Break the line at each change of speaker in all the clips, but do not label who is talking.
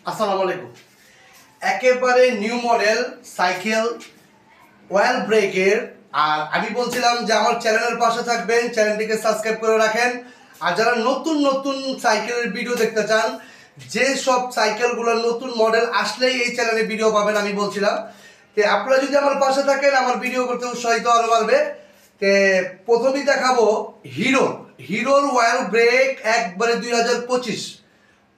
আসসালামু আলাইকুম। একেবারে নিউ মডেল সাইকেল ওয়েল ব্রেকের। আর আমি বলছিলাম যে আমার চ্যানেলের পাশে থাকবেন, চ্যানেলটিকে সাবস্ক্রাইব করে রাখেন। আর যারা নতুন নতুন সাইকেলের ভিডিও দেখতে চান, যে সব সাইকেলগুলোর নতুন মডেল আসলেই এই চ্যানেলে ভিডিও পাবেন, আমি বলছিলাম যে আপনারা যদি আমার পাশে থাকেন আমার ভিডিও করতে উৎসাহিত আরও বাড়বে। তে প্রথমেই দেখাবো হিরোর ওয়েল ব্রেক একবারে 2025,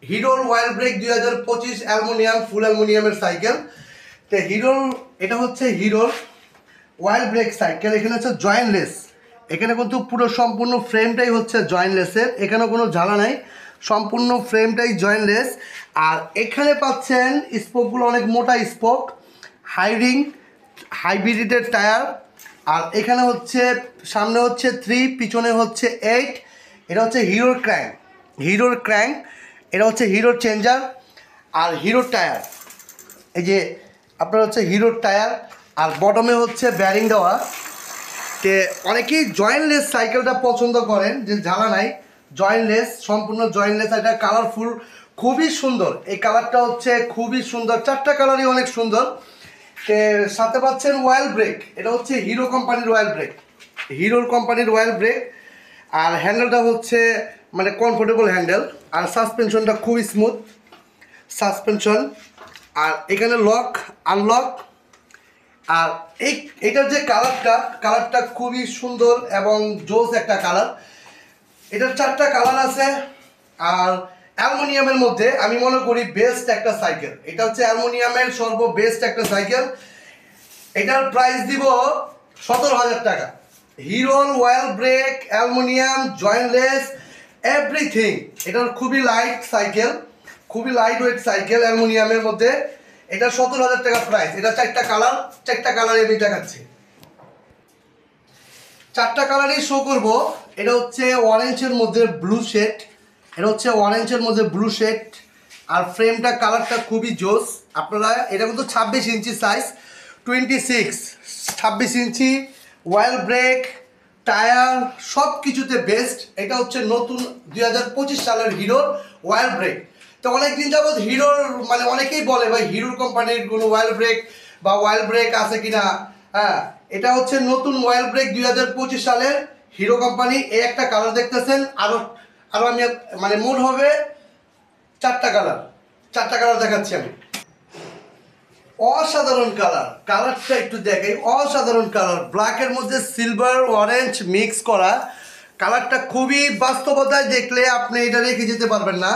হিরোর ওয়াইল ব্রেক 2025 অ্যালুমিনিয়াম, ফুল অ্যালুমিনিয়ামের সাইকেল। তো হিরোর এটা হচ্ছে হিরোর ওয়াইল ব্রেক সাইকেল। এখানে হচ্ছে জয়েন্টলেস, এখানে কিন্তু পুরো সম্পূর্ণ ফ্রেমটাই হচ্ছে জয়েন্টলেসের, এখানে কোনো ঝালা নাই, সম্পূর্ণ ফ্রেমটাই জয়েন্টলেস। আর এখানে পাচ্ছেন স্পোকগুলো অনেক মোটা স্পোক, হাইব্রিডেড টায়ার। আর এখানে হচ্ছে সামনে হচ্ছে 3, পিছনে হচ্ছে 8। এটা হচ্ছে হিরোর ক্র্যাঙ্ক, এটা হচ্ছে হিরোর চেঞ্জার আর হিরোর টায়ার। এই যে আপনার হচ্ছে হিরোর টায়ার আর বটমে হচ্ছে ব্যারিং দেওয়া। তে অনেকেই জয়েন্টলেস সাইকেলটা পছন্দ করেন, যে ঝালা নাই, জয়েন্টলেস, সম্পূর্ণ জয়েন্টলেস। এটা কালারফুল, খুবই সুন্দর। এই কালারটা হচ্ছে খুবই সুন্দর, চারটা কালারই অনেক সুন্দর। তে সাথে পাচ্ছেন ওয়েল ব্রেক, এটা হচ্ছে হিরো কোম্পানির ওয়েল ব্রেক। আর হ্যান্ডেলটা হচ্ছে মানে কমফোর্টেবল হ্যান্ডেল, আর সাসপেনশনটা খুবই স্মুথ সাসপেনশন। আর এখানে লক আনলক। আর এটার যে কালারটা খুবই সুন্দর এবং জোস একটা কালার। এটার 4টা কালার আছে। আর অ্যালুমিনিয়ামের মধ্যে আমি মনে করি বেস্ট একটা সাইকেল, এটা হচ্ছে অ্যালুমিনিয়ামের সর্ববেস্ট একটা সাইকেল। এটার প্রাইস দিব 17,000 টাকা। হিরোর well break, aluminium, jointless, everything. এটার খুবই লাইট সাইকেল, খুবই লাইট ওয়েট সাইকেল অ্যালুমিনিয়ামের মধ্যে। এটা 17,000 টাকা প্রাইস। এটা 4টা কালার আমি দেখাচ্ছি, 4টা কালারই শো করব। এটা হচ্ছে অরেঞ্জের মধ্যে ব্লু শেড, আর ফ্রেমটা কালারটা খুবই জোস। আপনারা এটা কিন্তু 26 ইঞ্চি সাইজ, 26 ইঞ্চি, ওয়েল ব্রেক, টায়ার, সব কিছুতে বেস্ট। এটা হচ্ছে নতুন 2025 সালের হিরোর ওয়েল ব্রেক। তো অনেকদিন যাবৎ হিরোর মানে অনেকেই বলে ভাই হিরোর কোম্পানির কোনো ওয়েল ব্রেক আছে কিনা। হ্যাঁ, এটা হচ্ছে নতুন ওয়েল ব্রেক 2025 সালের হিরো কোম্পানি। এই একটা কালার দেখতেছেন, আরও আমি মানে মোট হবে 4টা কালার দেখাচ্ছি আমি। অসাধারণ কালারটা একটু দেখাই, অসাধারণ কালার, ব্ল্যাকের মধ্যে সিলভার অরেঞ্জ মিক্স করা। কালারটা খুবই, বাস্তবতায় দেখলে আপনি এটা রেখে যেতে পারবেন না।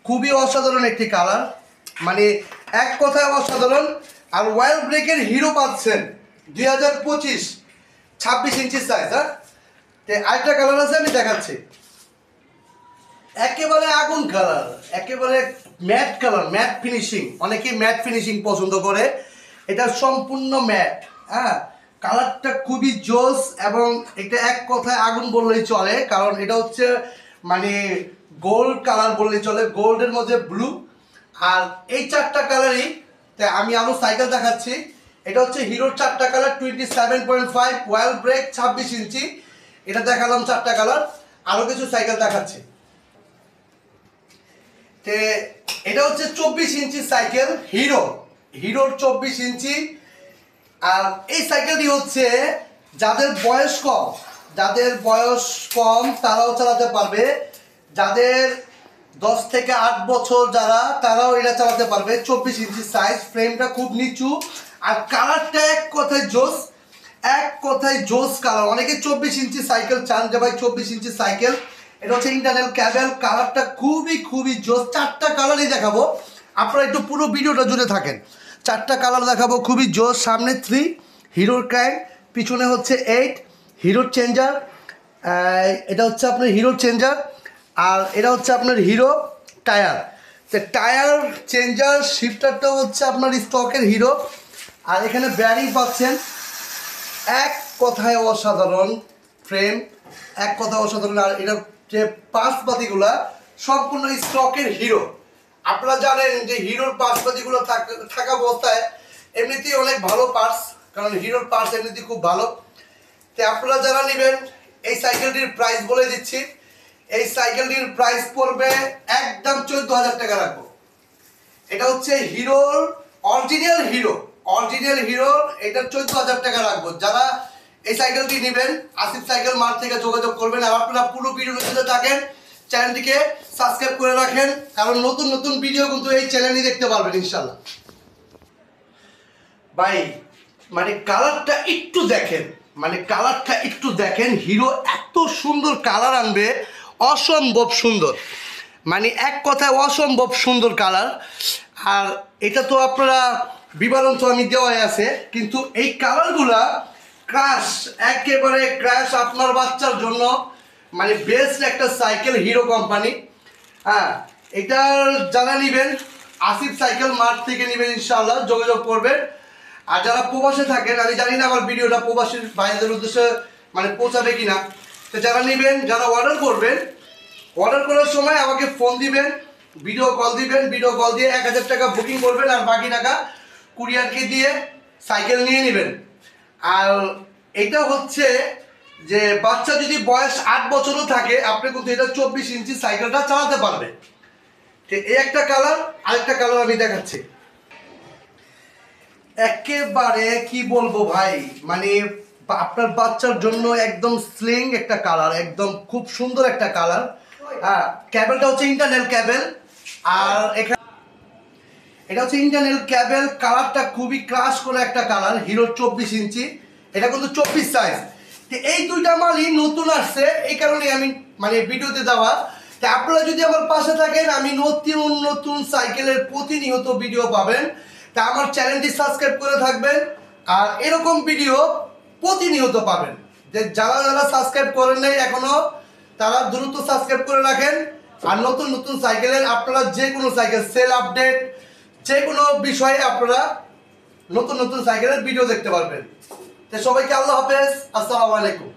খুবই অসাধারণ একটি কালার, মানে এক কথায় অসাধারণ। আর ওয়েল ব্রেকের হিরো পাচ্ছেন 2025, 26 ইঞ্চি সাইজ। হ্যাঁ, আরেকটা কালার আছে আমি দেখাচ্ছি, একেবারে আগুন কালার, একেবারে ম্যাট কালার, ম্যাট ফিনিশিং। অনেকেই ম্যাট ফিনিশিং পছন্দ করে, এটা সম্পূর্ণ ম্যাট। হ্যাঁ, কালারটা খুবই জোস এবং এটা এক কথায় আগুন বললেই চলে, কারণ এটা হচ্ছে মানে গোল্ড কালার বললেই চলে, গোল্ডের মধ্যে ব্লু। আর এই 4টা কালারই আমি আরও সাইকেল দেখাচ্ছি। এটা হচ্ছে হিরোর 4টা কালার, 27.5, ওয়েল ব্রেক, 26 ইঞ্চি। এটা দেখালাম 4টা কালার, আরও কিছু সাইকেল দেখাচ্ছি। তে এটা হচ্ছে 24 ইঞ্চি সাইকেল, হিরোর 24 ইঞ্চি। আর এই সাইকেলটি হচ্ছে যাদের বয়স কম তারাও চালাতে পারবে, যাদের 10 থেকে 8 বছর তারাও এটা চালাতে পারবে। 24 ইঞ্চি সাইজ, ফ্রেমটা খুব নিচু, আর কালারটা এক কথায় জোস কালার। অনেকে 24 ইঞ্চি সাইকেল চান, যে ভাই 24 ইঞ্চি সাইকেল। এটা হচ্ছে ইন্টারনাল ক্যাবেল, কালারটা খুবই জোস। 4টা কালারই দেখাবো, আপনারা একটু পুরো ভিডিওটা জুড়ে থাকেন। 4টা কালার দেখাবো, খুবই জোস। সামনে 3 হিরোর ক্র্যাঙ্ক, পিছনে হচ্ছে 8 হিরোর চেঞ্জার। এটা হচ্ছে আপনার হিরোর চেঞ্জার, আর এটা হচ্ছে আপনার হিরো টায়ার। তো টায়ার, চেঞ্জার, শিফটারটাও হচ্ছে আপনার স্টকের হিরো। আর এখানে ব্যারিং পাচ্ছেন, এক কথায় অসাধারণ ফ্রেম, এক কথায় অসাধারণ। আর এটার যে পার্টসপাতিগুলা সম্পূর্ণ স্টকের হিরো। আপনারা জানেন যে হিরোর পার্টসপাতিগুলো থাকা অবস্থায় এমনিতেই অনেক ভালো পার্টস, কারণ হিরোর পার্টস এমনিতেই খুব ভালো। তো আপনারা যারা নেবেন, এই সাইকেলটির প্রাইস বলে দিচ্ছি। এই সাইকেলটির প্রাইস পড়বে একদম 14,000 টাকা রাখবো। এটা হচ্ছে হিরোর অরিজিনাল হিরোর, এটা 14,000 টাকা রাখবো। যারা এই সাইকেলটি নেবেন আসিফ সাইকেল মার্ট থেকে যোগাযোগ করবেন। আর আপনারা পুরো ভিডিওতে থাকেন, চ্যানেলটিকে সাবস্ক্রাইব করে রাখেন, কারণ নতুন নতুন ভিডিও কিন্তু এই চ্যানেলই দেখতে পারবেন ইনশাল্লাহ। ভাই মানে কালারটা একটু দেখেন, হিরো এত সুন্দর কালার আনবে, অসম্ভব সুন্দর, মানে এক কথায় অসম্ভব সুন্দর কালার। আর এটা তো আপনারা বিবরণ তো আমি দেওয়াই আছে, কিন্তু এই কালারগুলা ক্রাশ, একেবারে ক্রাশ আপনার বাচ্চার জন্য, মানে বেস্ট একটা সাইকেল হিরো কোম্পানি। হ্যাঁ, এটার যারা নেবেন আসিফ সাইকেল মার্ট থেকে নেবেন ইনশাআল্লাহ, যোগাযোগ করবেন। আর যারা প্রবাসে থাকেন, আমি জানি না আমার ভিডিওটা প্রবাসীর ভাইদের উদ্দেশ্যে মানে পৌঁছাবে কিনা, তো যারা নেবেন, যারা অর্ডার করবেন, অর্ডার করার সময় আমাকে ফোন দিবেন, ভিডিও কল দিয়ে 1,000 টাকা বুকিং করবেন, আর বাকি টাকা কুরিয়ারকে দিয়ে সাইকেল নিয়ে নেবেন। আর এটা হচ্ছে যে বাচ্চা যদি বয়স 8 বছরও থাকে, আপনি কিন্তু এটা 24 ইঞ্চি সাইকেলটা চালাতে পারবে। এই একটা কালার, আরেকটা কালার আমি দেখাচ্ছি। একেবারে কি বলবো ভাই, মানে আপনার বাচ্চার জন্য একদম স্লিং একটা কালার, একদম খুব সুন্দর একটা কালার। হ্যাঁ, ক্যাবেলটা হচ্ছে ইন্টারনাল ক্যাবেল, আর এখানে এটা হচ্ছে ইন্টারনাল ক্যাবেল। কালারটা খুবই ক্রাশ করে একটা কালার, হিরোর 24 ইঞ্চি, এটা কিন্তু 24 সাইজ। তো এই দুইটা মালই নতুন আসছে, এই কারণে আমি মানে ভিডিওতে দেওয়া। তা আপনারা যদি আমার পাশে থাকেন, আমি নতুন নতুন সাইকেলের প্রতিনিয়ত ভিডিও পাবেন। তা আমার চ্যানেলটি সাবস্ক্রাইব করে থাকবেন, আর এরকম ভিডিও প্রতিনিয়ত পাবেন। যে যারা যারা সাবস্ক্রাইব করেন নাই এখনো, তারা দ্রুত সাবস্ক্রাইব করে রাখেন। আর নতুন নতুন সাইকেলের আপনারা যে কোনো সাইকেল সেল আপডেট, যে কোনো বিষয়ে আপনারা নতুন নতুন সাইকেলের ভিডিও দেখতে পারবেন। তো সবাইকে আল্লাহ হাফেজ, আসসালামু আলাইকুম।